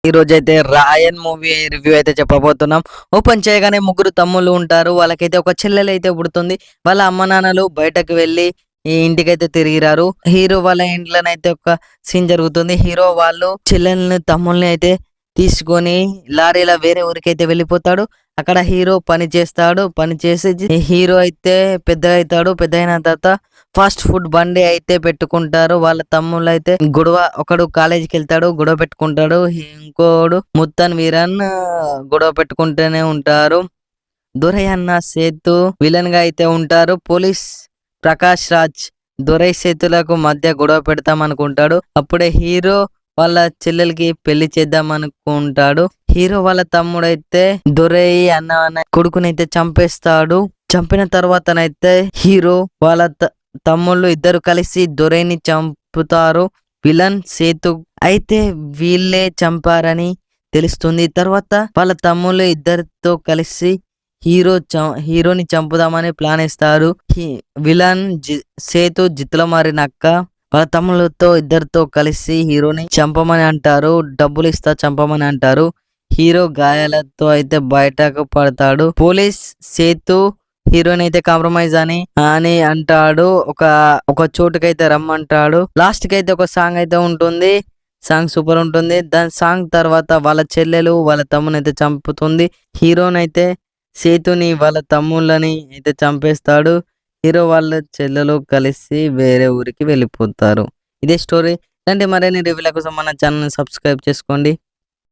ఈ రోజైతే రాయన్ movie review అయితే చెప్పబోతున్నాం. ఓపెన్ చేయగానే ముగ్గురు తమ్ముళ్ళు ఉంటారు. వాళ్ళకైతే ఒక చెల్లెలైతే పుడుతుంది. వాళ్ళ అమ్మ నాన్నలు బయటకు వెళ్ళి ఈ ఇంటికైతే తిరిగిరారు. హీరో వాళ్ళ ఇంట్లోనైతే ఒక సీన్ జరుగుతుంది. హీరో వాళ్ళు చెల్లెల్ని తమ్ముల్ని అయితే తీసుకొని లారీలా వేరే ఊరికైతే వెళ్ళిపోతాడు. అక్కడ హీరో పని చేస్తాడు. పని చేసి హీరో అయితే పెద్దగా అవుతాడు. పెద్ద అయిన తర్వాత ఫాస్ట్ ఫుడ్ బండి అయితే పెట్టుకుంటారు. వాళ్ళ తమ్ముళ్ళు అయితే ఒకడు కాలేజీకి వెళ్తాడు, గొడవ పెట్టుకుంటాడు. ఇంకోడు ముత్తన్ వీరన్ గొడవ పెట్టుకుంటూనే ఉంటారు. దొరై అన్న సేతు విలన్ గా అయితే ఉంటారు. పోలీస్ ప్రకాష్ రాజ్ దొరై సేతులకు మధ్య గొడవ పెడతాం అనుకుంటాడు. అప్పుడే హీరో వాళ్ళ చెల్లెలకి పెళ్లి చేద్దాం అనుకుంటాడు. హీరో వాళ్ళ తమ్ముడైతే దొరై అన్న కొడుకునైతే చంపేస్తాడు. చంపిన తర్వాతనైతే హీరో వాళ్ళ తమ్ముళ్ళు ఇద్దరు కలిసి దొరైని చంపుతారు. విలన్ సేతు అయితే వీళ్ళే చంపారని తెలుస్తుంది. తర్వాత వాళ్ళ తమ్ముళ్ళు ఇద్దరితో కలిసి హీరోని చంపుదామని ప్లాన్ ఇస్తారు. విలన్ సేతు జిత్తుల మారినక్క వాళ్ళ తమ్ముళ్ళతో ఇద్దరితో కలిసి హీరోని చంపమని అంటారు. డబ్బులు ఇస్తా చంపమని అంటారు. హీరో గాయాలతో అయితే బయటకు పడతాడు. పోలీస్ సేతు హీరోయిన్ అయితే కాంప్రమైజ్ అని అంటాడు. ఒక చోటుకైతే రమ్మంటాడు. లాస్ట్ కి అయితే ఒక సాంగ్ అయితే ఉంటుంది. సాంగ్ సూపర్ ఉంటుంది. దాని సాంగ్ తర్వాత వాళ్ళ చెల్లెలు వాళ్ళ తమ్ముని అయితే చంపుతుంది. హీరోని అయితే సేతుని వాళ్ళ తమ్ముళ్ళని అయితే చంపేస్తాడు. హీరో వాళ్ళ చెల్లెలు కలిసి వేరే ఊరికి వెళ్ళిపోతారు. ఇదే స్టోరీ. ఇలాంటి మరిన్ని రివ్యూల కోసం మన ఛానల్ సబ్స్క్రైబ్ చేసుకోండి.